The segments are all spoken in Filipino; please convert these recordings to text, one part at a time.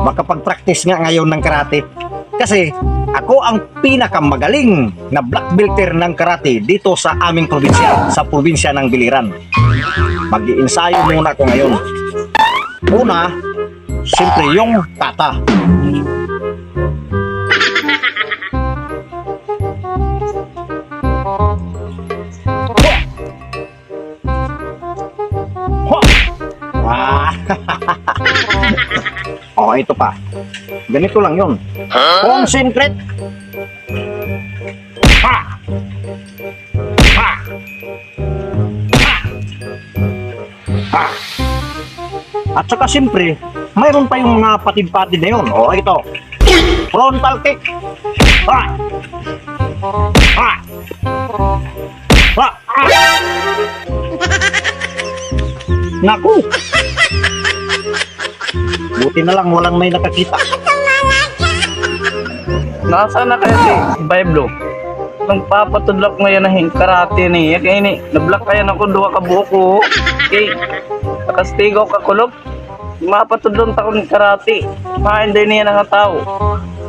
makapag-practice nga ngayon ng karate. Kasi ako ang pinakamagaling na black belter ng karate dito sa aming probinsya, sa probinsya ng Biliran. Mag-iensayo muna ako ngayon. Una, siyempre yung kata. Ah. Oh, ito pa. Ganito lang yun. Concentrate. Ha! Ha! Ha! Ha! At saka siyempre, mayroon pa yung mga patid-patid na yun. Oh, ito. Frontal kick. Ha! Ha! Ha! Naku! Buti na lang walang may nakakita. Nasaan na kaya si Bible? Nung papatudlak ngayon ng karate niya, kaya ini, nablock kaya ako duha ka buko. Okay, nakastigaw ka kulog. Mapatudlong ta ko ng karate. Mahinday niya ng tao.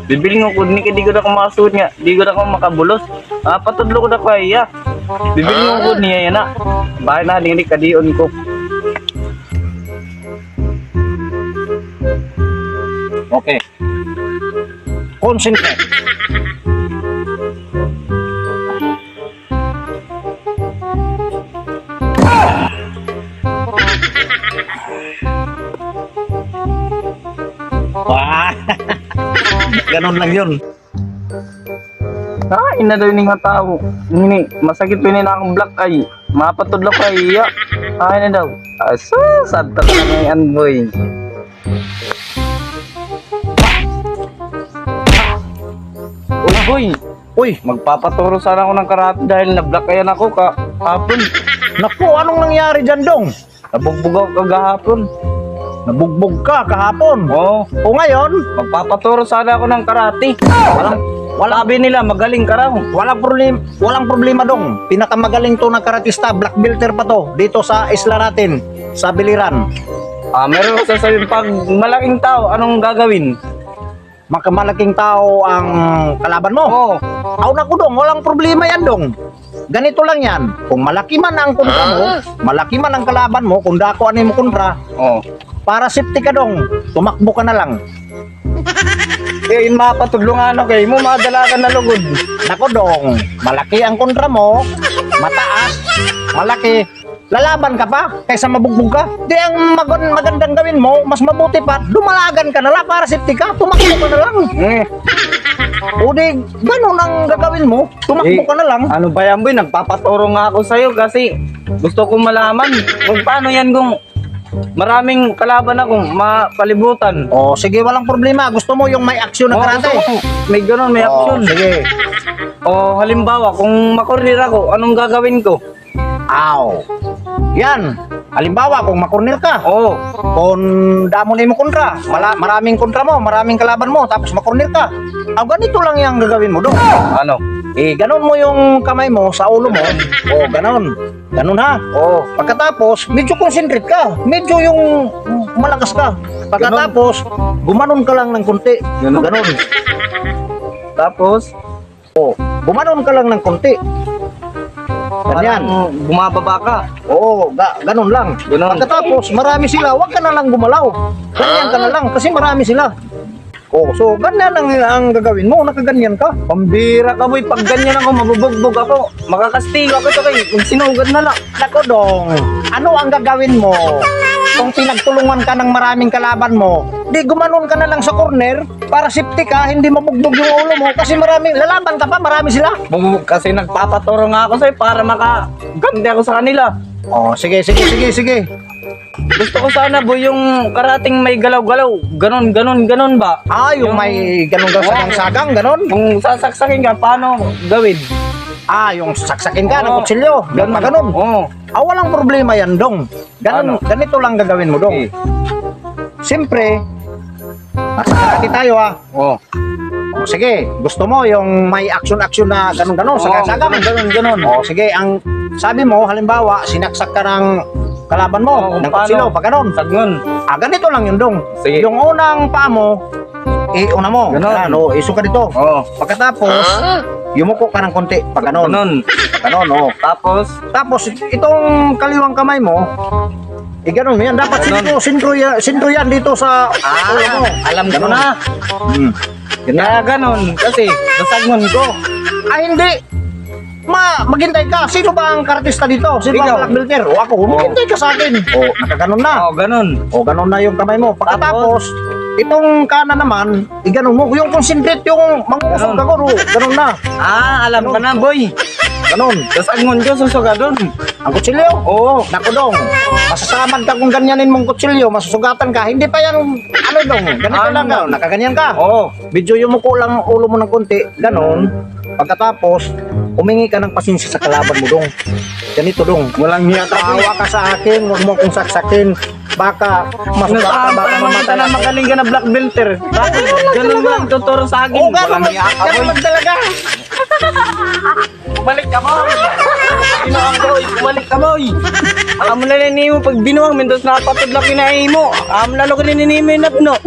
Bibili ko ni di ko na kumasud nga, di ko na ko makabulos. Patudlo ko na ko iya. Bibili ko niya yan na. Bahay na dili kadion ko. Okay. Concentrate. Wah. Ganon lang yun. Ina daw ni nga tao. Ini, masakit pa na akong black ay. Mapatudlak ko iya. Na daw. Aso, sad ta na ngayon boy. Uy boy, Uy, magpapaturo sana ako ng karate dahil na-block kaya ako kahapon. naku, anong nangyari dyan, Dong? Nabugbog ako kagahapon. Nabugbog ka kahapon. Oo, O ngayon, magpapaturo sana ako ng karate. Sabi nila magaling ka raw. walang problema, Dong. Pinakamagaling to na karatista, black belter pa to, dito sa isla natin, sa Biliran. Meron ko sasabihin, pag malaking tao, anong gagawin? Makamalaking tao ang kalaban mo. Oo. Aw naku, Dong, walang problema yan, Dong. Ganito lang yan. Kung malaki man ang kontra mo, malaki man ang kalaban mo, kung dako ano mo kontra, Oo. para safety ka, Dong, tumakbo ka na lang. Eh, mapatulungan ako kayo mo, madala ka na lugod. Naku, Dong, malaki ang kontra mo, mataas, malaki, lalaban ka pa kaysa mabugbog ka. Di ang magandang gawin mo, mas mabuti pa, dumalagan ka na lang para safety ka, tumakbo ka na lang. O di, ganun ang gagawin mo, tumakbo ka na lang. Ano ba yan boy, nagpapaturo nga ako sa'yo kasi gusto kong malaman kung paano yan kung maraming kalaban akong mapalibutan. O sige, walang problema, gusto mo yung may aksyon na karate? May ganun, may action. Sige. O halimbawa, kung makornir ako, anong gagawin ko? Aw. Yan. Halimbawa, kung makornir ka, Oo. kung damo na mo kontra, maraming kontra mo, maraming kalaban mo, tapos makornir ka. Aw, ganito lang yung gagawin mo, Dong. Ano? Ganon mo yung kamay mo sa ulo mo. O, ganon. Ganon ha. Oo. Pagkatapos, medyo concentrate ka. Medyo yung malakas ka. Pagkatapos, gumanon ka lang ng konti. Ganon. Ganon. Tapos, O, gumanon ka lang ng konti. Ganyan. parang bumababa ka. Oo, ganon lang. Ganon. Pagkatapos, marami sila. Huwag ka na lang gumalaw. Ganyan ka na lang kasi marami sila. Oh, so ganyan ang gagawin mo, nakaganyan ka. Pambira ka boy, pag ganyan ako, mabubugbog ako. Makakastigo ako ito kayo, kung sinugad na lang. Nako, Dong, ano ang gagawin mo? Kung pinagtulungan ka ng maraming kalaban mo, di gumanon ka na lang sa corner para safety ka, hindi mabugbog yung ulo mo kasi maraming lalaban ka pa, marami sila. Kasi nagpapaturo nga ako sa'yo para makaganda ako sa kanila. Oh, sige. Gusto ko sana boy yung karating may galaw-galaw. Ganon ba? Ah, yung may ganun sagang, ganon. Kung sasaksakin ka, paano gawin? Ah, yung saksakin ka ng Oo. kutsilyo, ganun pa ganun. Oo. Ah, walang problema yan, Dong. Ano? Ganito lang gagawin mo, Dong. Eh. Siyempre, nasa karate tayo, ha. Oo. O, sige, gusto mo yung may action-action na ganun-ganun, sagang-sagang. Ganon. O, sige, ang sabi mo, halimbawa, sinaksak ka ng kalaban mo, ng kutsilo, pag ganon. Sagnon. Ganito lang yun, dong. Sige. Yung unang paa mo, una mo. Ganon. Ano, isuka dito. Oo. Pagkatapos, yumuko ka ng konti, pag ganon. Ganon. Pag ganon, oh. Tapos, Tapos, itong kaliwang kamay mo, ganon mo yan. Dapat Ganon. sintro yan dito sa ulo mo. alam ko Ganon. na. Yan na. Kaya ganon. Kasi, nasagnon ko. Ay, hindi. Maghintay ka. Sino ba ang kartista dito? Sino Ikaw. ang black belter? O ako, maghintay ka sa akin. O, nakaganon na. Oo, ganon. O, ganon na yung kamay mo. Pagkatapos, itong kanan naman, ganon mo. Yung concentrate, yung mangusog Ganon. ka guro, ganon na. Alam ko na, boy. Ganon. Nasagnon ko, susugadon. Ang kutsilyo? Oo. Naku dong, masasamad ka kung ganyanin mong kutsilyo, masusugatan ka. Hindi pa yan, ano dong, ganito Ano lang ka, dong? nakaganyan ka. Oo. Video yung muko lang ulo mo ng konti, ganon. Pagkatapos, humingi ka ng pasensya sa kalaban mo dong. Ganito dong. Walang hiya Tawa ka sa akin, huwag mo akong saksakin. Baka masugatan, baka Nasaan mamatay na ako. magaling ka na black belter. Bakit ganun mo lang tuturo sa akin? Oo, gano'n Walang hiya ka, boy. naman talaga. Bumalik ka, boy. Binuang, boy. Bumalik ka, boy. Amo na mo pag binuang, mintos napatod lang kinain mo. Amo lalo ko nininiminap, no?